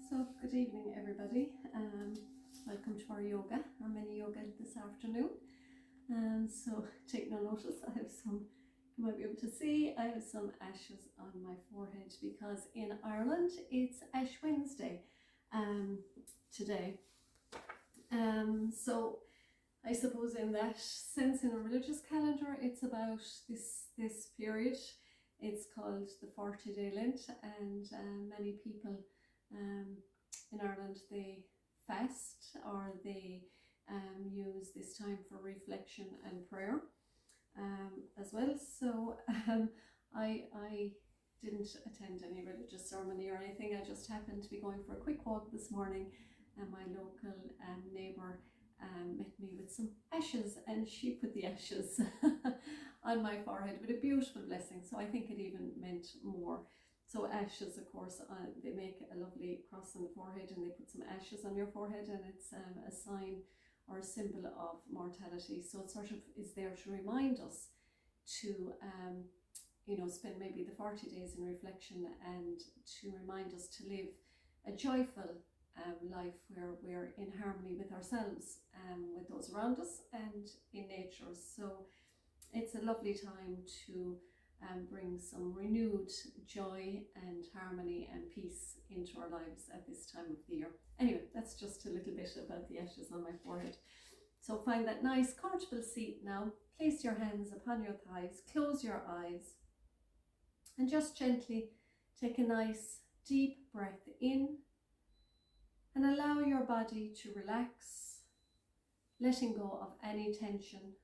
So good evening everybody, welcome to our yoga, our mini yoga this afternoon. So take no notice, I have some, you might be able to see, I have some ashes on my forehead because in Ireland it's Ash Wednesday today. So I suppose in that sense, in a religious calendar, it's about this period. It's called the 40-day Lent, and many people in Ireland, they fast or they use this time for reflection and prayer as well. So I didn't attend any religious ceremony or anything. I just happened to be going for a quick walk this morning, and my local neighbour met me with some ashes, and she put the ashes on my forehead with a beautiful blessing. So I think it even meant more. So ashes, of course, they make a lovely cross on the forehead, and they put some ashes on your forehead, and it's a sign or a symbol of mortality. So it sort of is there to remind us to spend maybe the 40 days in reflection, and to remind us to live a joyful life where we're in harmony with ourselves, with those around us, and in nature. So it's a lovely time to bring some renewed joy and harmony and peace into our lives at this time of the year. Anyway, that's just a little bit about the ashes on my forehead. So find that nice comfortable seat now, place your hands upon your thighs, close your eyes, and just gently take a nice deep breath in, and allow your body to relax, letting go of any tension.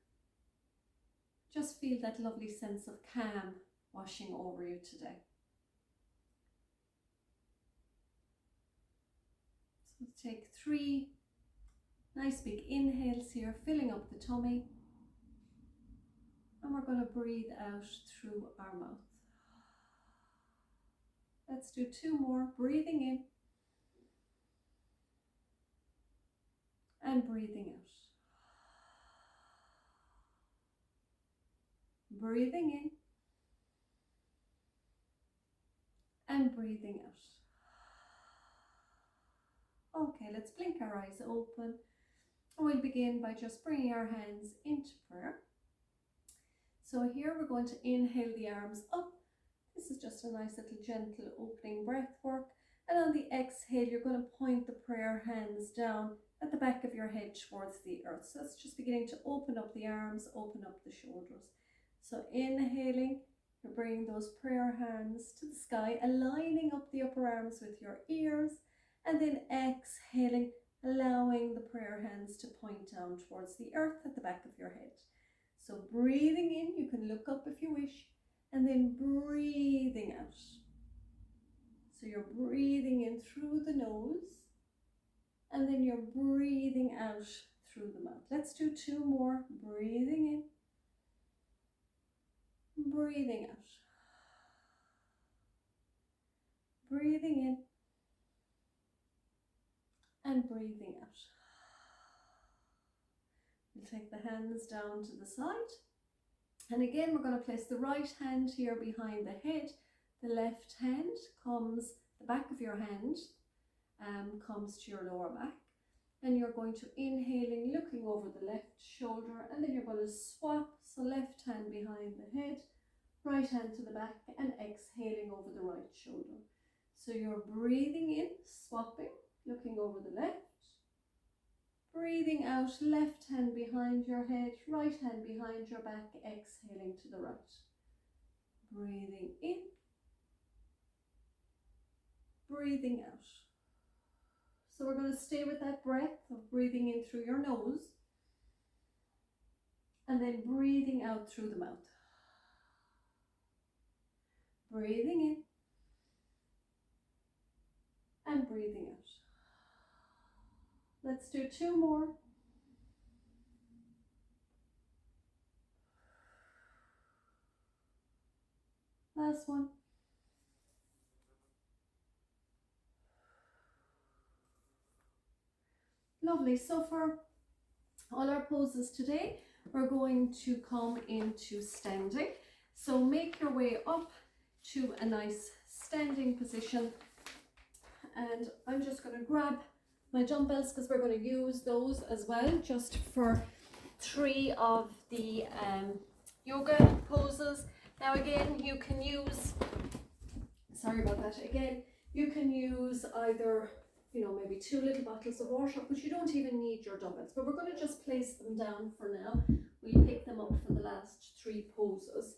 Just feel that lovely sense of calm washing over you today. So take 3 nice big inhales here, filling up the tummy. And we're going to breathe out through our mouth. Let's do 2 more, breathing in and breathing out. Breathing in and breathing out. Okay, let's blink our eyes open, and we'll begin by just bringing our hands into prayer. So here we're going to inhale the arms up. This is just a nice little gentle opening breath work, and on the exhale you're going to point the prayer hands down at the back of your head towards the earth. So that's just beginning to open up the arms, open up the shoulders. So inhaling, you're bringing those prayer hands to the sky, aligning up the upper arms with your ears, and then exhaling, allowing the prayer hands to point down towards the earth at the back of your head. So breathing in, you can look up if you wish, and then breathing out. So you're breathing in through the nose, and then you're breathing out through the mouth. Let's do 2 more, breathing in, breathing out, breathing in and breathing out. We'll take the hands down to the side, and again we're going to place the right hand here behind the head. The left hand comes, the back of your hand comes to your lower back, and you're going to inhaling, looking over the left shoulder, and then you're going to swap. So left hand behind the head, right hand to the back, and exhaling over the right shoulder. So you're breathing in, swapping, looking over the left, breathing out, left hand behind your head, right hand behind your back, exhaling to the right. Breathing in, breathing out. So we're going to stay with that breath of breathing in through your nose, and then breathing out through the mouth. Breathing in and breathing out. Let's do 2 more. Last one. Lovely. So for all our poses today, we're going to come into standing. So make your way up to a nice standing position, and I'm just going to grab my dumbbells because we're going to use those as well, just for 3 of the yoga poses. Now again, you can use, sorry about that, again, you can use either, you know, maybe 2 little bottles of water, but you don't even need your dumbbells. But we're going to just place them down for now. We'll pick them up for the last 3 poses.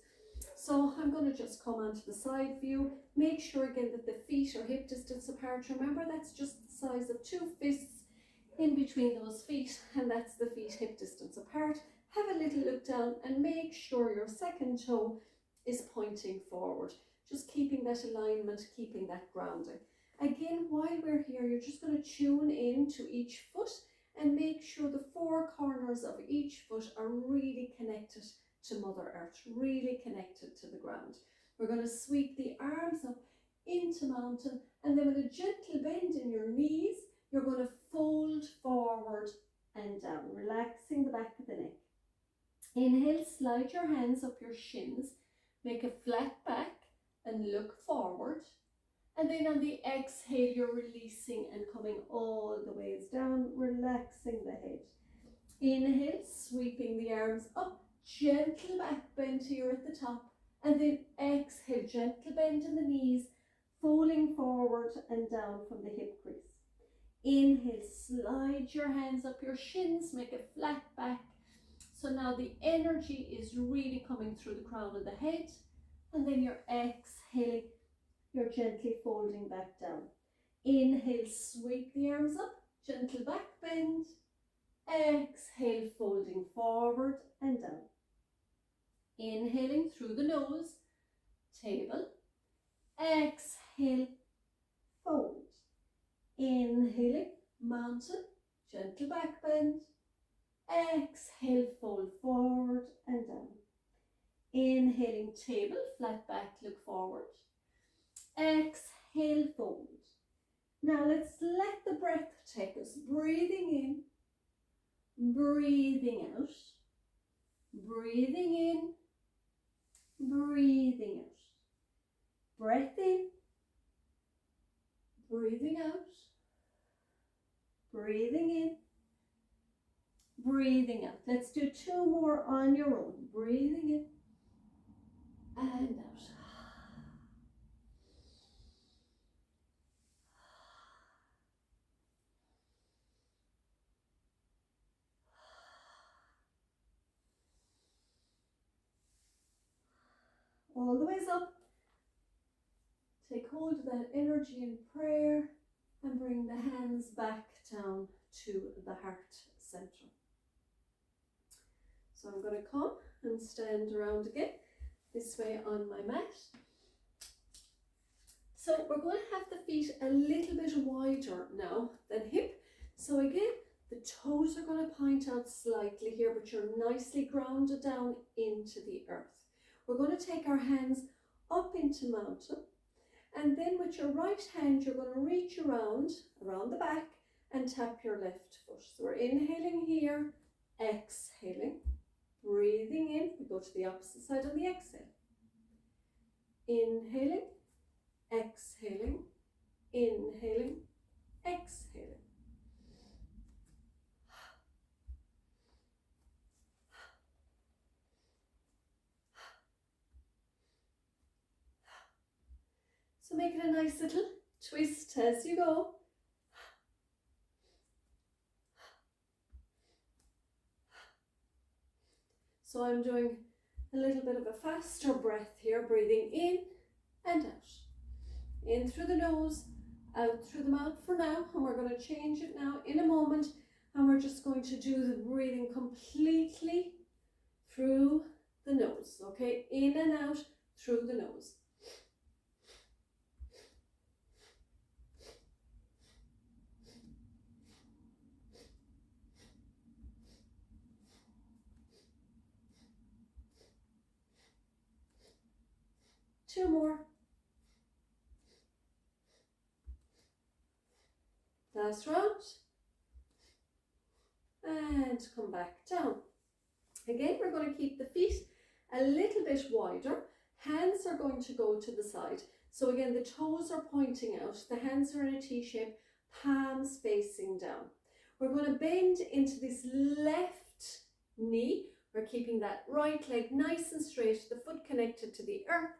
So I'm going to just come onto the side view. Make sure again that the feet are hip distance apart. Remember, that's just the size of 2 fists in between those feet, and that's the feet hip distance apart. Have a little look down and make sure your second toe is pointing forward. Just keeping that alignment, keeping that grounding. Again, while we're here, you're just going to tune in to each foot and make sure the 4 corners of each foot are really connected to Mother Earth, really connected to the ground. We're going to sweep the arms up into mountain, and then with a gentle bend in your knees, you're going to fold forward and down, relaxing the back of the neck. Inhale, slide your hands up your shins, make a flat back and look forward. And then on the exhale, you're releasing and coming all the ways down, relaxing the head. Inhale, sweeping the arms up, gentle back bend here at the top. And then exhale, gentle bend in the knees, folding forward and down from the hip crease. Inhale, slide your hands up your shins, make a flat back. So now the energy is really coming through the crown of the head. And then you're exhaling, you're gently folding back down. Inhale, sweep the arms up, gentle back bend. Exhale, folding forward and down. Inhaling through the nose, table. Exhale, fold. Inhaling, mountain, gentle back bend. Exhale, fold forward and down. Inhaling, table, flat back, look forward. Exhale, fold. Now let's let the breath take us. Breathing in, breathing out. Breathing in, breathing out. Breath in, breathing out. Breathing in, breathing out. Let's do 2 more on your own. Breathing in and out. All the ways up. Take hold of that energy in prayer and bring the hands back down to the heart center. So I'm going to come and stand around again this way on my mat. So we're going to have the feet a little bit wider now than hip. So again, the toes are going to point out slightly here, but you're nicely grounded down into the earth. We're going to take our hands up into mountain, and then with your right hand you're going to reach around the back and tap your left foot. So we're inhaling here, exhaling, breathing in. We go to the opposite side on the exhale. Inhaling, exhaling, inhaling, exhaling. So make it a nice little twist as you go. So I'm doing a little bit of a faster breath here, breathing in and out. In through the nose, out through the mouth for now, and we're going to change it now in a moment, and we're just going to do the breathing completely through the nose, okay? In and out through the nose. Two more. Last round. And come back down. Again, we're going to keep the feet a little bit wider. Hands are going to go to the side. So again, the toes are pointing out, the hands are in a T shape, palms facing down. We're going to bend into this left knee. We're keeping that right leg nice and straight, the foot connected to the earth.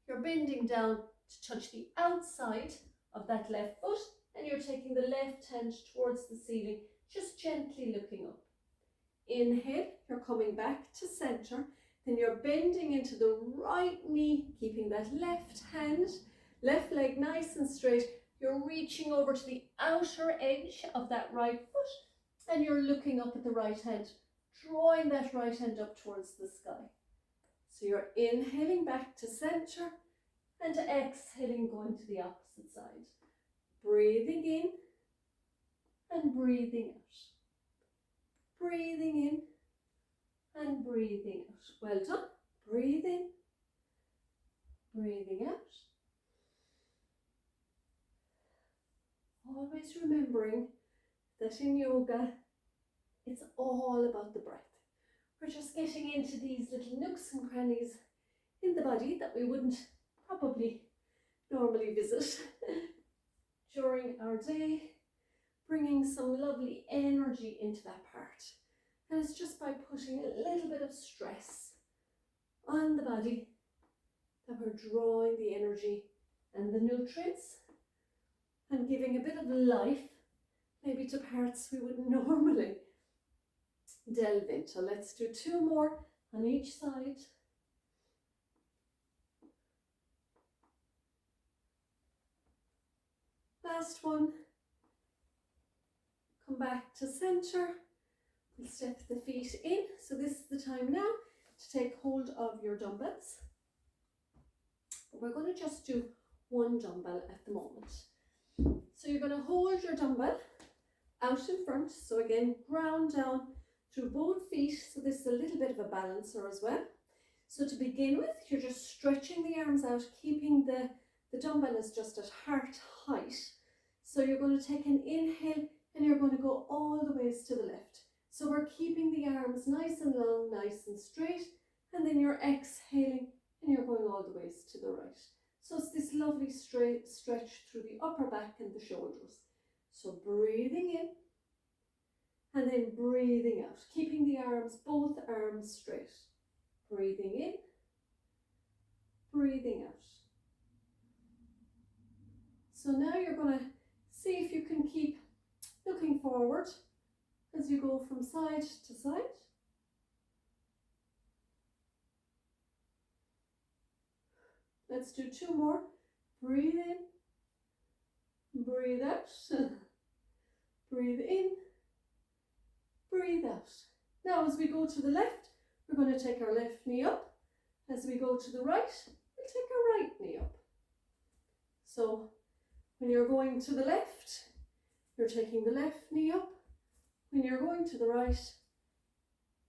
You're bending down to touch the outside of that left foot, and you're taking the left hand towards the ceiling, just gently looking up. Inhale, you're coming back to center, then you're bending into the right knee, keeping that left hand, left leg nice and straight. You're reaching over to the outer edge of that right foot, and you're looking up at the right hand, drawing that right hand up towards the sky. So you're inhaling back to center and exhaling, going to the opposite side. Breathing in and breathing out. Breathing in and breathing out. Well done. Breathe in, breathing out. Always remembering that in yoga, it's all about the breath. We're just getting into these little nooks and crannies in the body that we wouldn't probably normally visit during our day, bringing some lovely energy into that part. And it's just by putting a little bit of stress on the body that we're drawing the energy and the nutrients and giving a bit of life maybe to parts we wouldn't normally delve into. Let's do 2 more on each side. Last one. Come back to center. We'll step the feet in. So this is the time now to take hold of your dumbbells. We're going to just do 1 dumbbell at the moment. So you're going to hold your dumbbell out in front. So again, ground down through both feet. So this is a little bit of a balancer as well. So to begin with, you're just stretching the arms out, keeping the dumbbell is just at heart height. So you're going to take an inhale and you're going to go all the ways to the left. So we're keeping the arms nice and long, nice and straight, and then you're exhaling and you're going all the ways to the right. So it's this lovely straight stretch through the upper back and the shoulders. So breathing in and then breathing out, keeping the arms, both arms straight. Breathing in, breathing out. So now you're going to see if you can keep looking forward as you go from side to side. Let's do 2 more. Breathe in, breathe out. Breathe in, breathe out. Now as we go to the left, we're going to take our left knee up. As we go to the right, we'll take our right knee up. So when you're going to the left, you're taking the left knee up. When you're going to the right,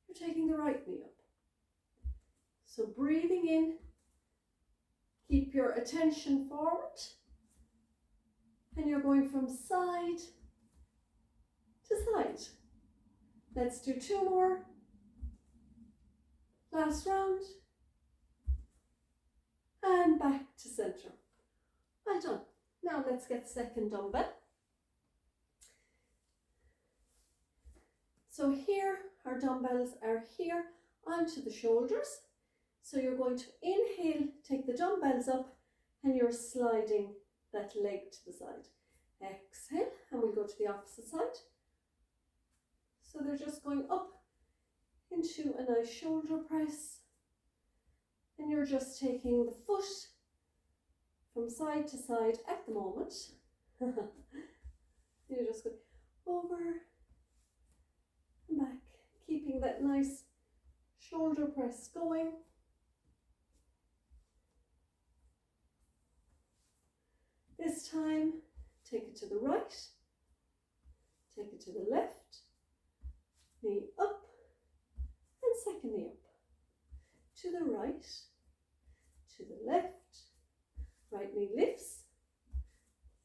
you're taking the right knee up. So breathing in, keep your attention forward, and you're going from side to side. Let's do 2 more. Last round. And back to center. Well done. Now let's get second dumbbell. So here, our dumbbells are here onto the shoulders. So you're going to inhale, take the dumbbells up, and you're sliding that leg to the side. Exhale, and we'll go to the opposite side. So they're just going up into a nice shoulder press. And you're just taking the foot from side to side at the moment. You're just going over and back, keeping that nice shoulder press going. This time, take it to the right, take it to the left, knee up, and second knee up. To the right, to the left, right knee lifts,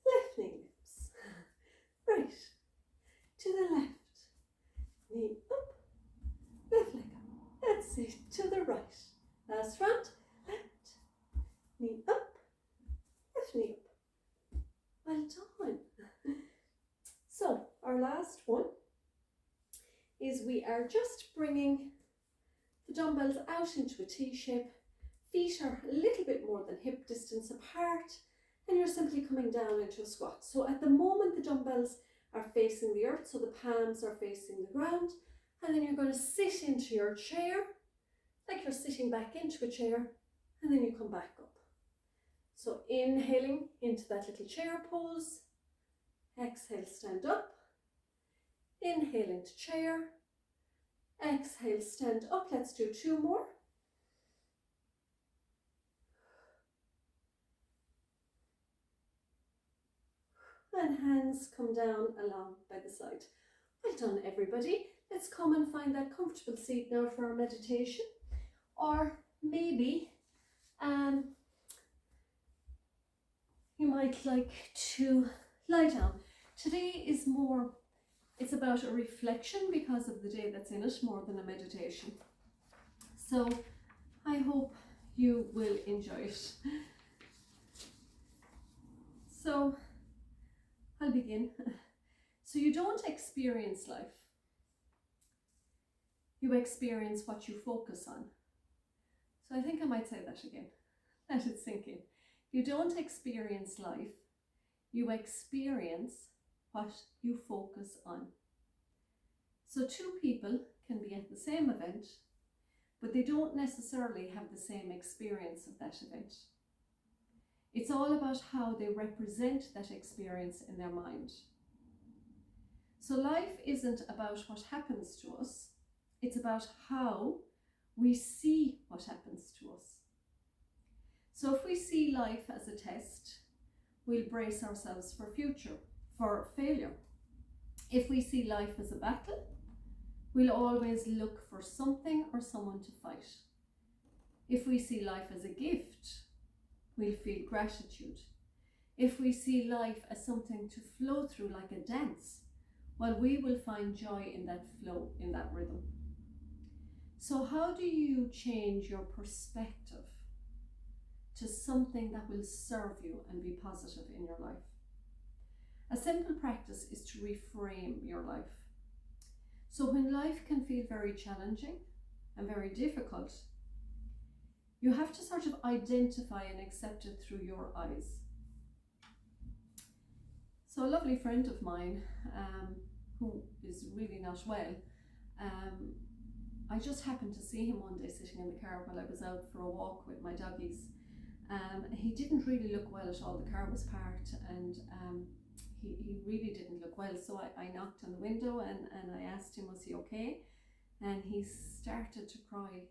left knee lifts, right, to the left, knee up, left leg up. That's it, to the right. Last round, left, knee up, our last one is we are just bringing the dumbbells out into a T shape. Feet are a little bit more than hip distance apart, and you're simply coming down into a squat. So at the moment the dumbbells are facing the earth, so the palms are facing the ground, and then you're going to sit into your chair, like you're sitting back into a chair, and then you come back up. So inhaling into that little chair pose, exhale, stand up, inhale into chair, exhale, stand up. Let's do 2 more. And hands come down along by the side. Well done, everybody. Let's come and find that comfortable seat now for our meditation. Or maybe you might like to lie down. Today is more, it's about a reflection because of the day that's in it more than a meditation. So I hope you will enjoy it. So I'll begin. So you don't experience life. You experience what you focus on. So I think I might say that again. Let it sink in. You don't experience life. You experience what you focus on. So 2 people can be at the same event, but they don't necessarily have the same experience of that event. It's all about how they represent that experience in their mind. So life isn't about what happens to us, it's about how we see what happens to us. So if we see life as a test, we'll brace ourselves for failure. If we see life as a battle, we'll always look for something or someone to fight. If we see life as a gift, we'll feel gratitude. If we see life as something to flow through like a dance, well, we will find joy in that flow, in that rhythm. So how do you change your perspective to something that will serve you and be positive in your life? A simple practice is to reframe your life. So when life can feel very challenging and very difficult, you have to sort of identify and accept it through your eyes. So a lovely friend of mine who is really not well, I just happened to see him one day sitting in the car while I was out for a walk with my doggies. He didn't really look well at all. The car was parked and he really didn't look well. So I knocked on the window and I asked him, was he okay? And he started to cry.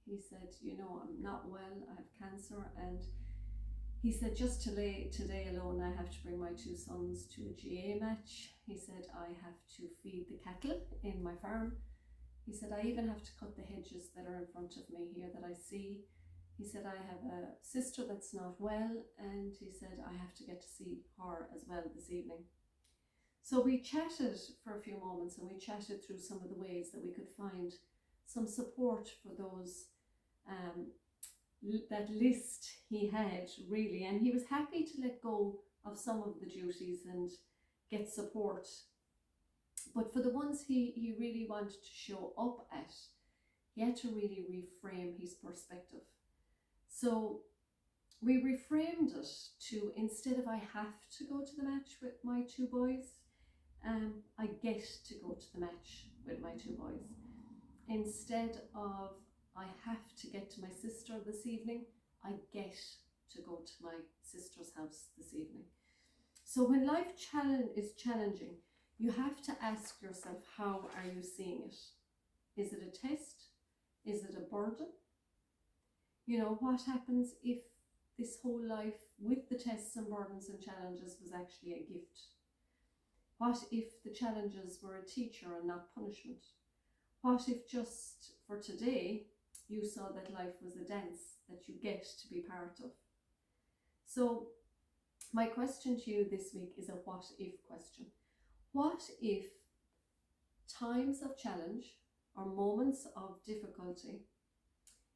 He said, you know, I'm not well, I have cancer. And he said, just today alone, I have to bring my 2 sons to a GA match. He said, I have to feed the cattle in my farm. He said, I even have to cut the hedges that are in front of me here that I see. He said, I have a sister that's not well, and he said, I have to get to see her as well this evening. So we chatted for a few moments and we chatted through some of the ways that we could find some support for those, that list he had really, and he was happy to let go of some of the duties and get support. But for the ones he really wanted to show up at, he had to really reframe his perspective. So we reframed it to, instead of I have to go to the match with my 2 boys, I get to go to the match with my 2 boys. Instead of I have to get to my sister this evening, I get to go to my sister's house this evening. So when life is challenging, you have to ask yourself, how are you seeing it? Is it a test? Is it a burden? You know, what happens if this whole life with the tests and burdens and challenges was actually a gift? What if the challenges were a teacher and not punishment? What if just for today you saw that life was a dance that you get to be part of? So my question to you this week is a what if question. What if times of challenge or moments of difficulty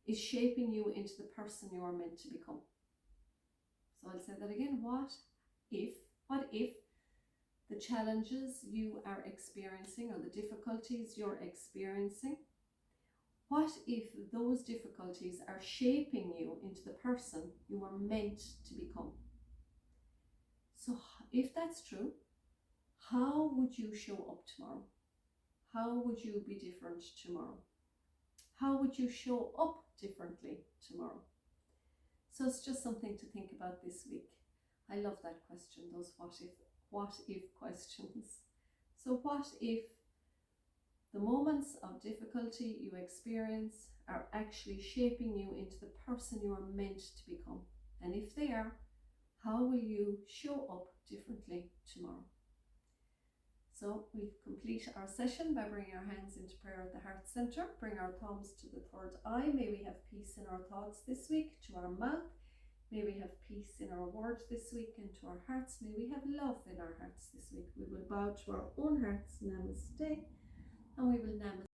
is shaping you into the person you are meant to become? So I'll say that again. What if the challenges you are experiencing or the difficulties you're experiencing, what if those difficulties are shaping you into the person you are meant to become? So if that's true, how would you show up tomorrow? How would you be different tomorrow? How would you show up differently tomorrow? So it's just something to think about this week. I love that question, those what if questions. So what if the moments of difficulty you experience are actually shaping you into the person you are meant to become? And if they are, how will you show up differently tomorrow? So we complete our session by bringing our hands into prayer at the heart center. Bring our thumbs to the third eye. May we have peace in our thoughts this week, to our mouth. May we have peace in our words this week and to our hearts. May we have love in our hearts this week. We will bow to our own hearts. Namaste. And we will namaste.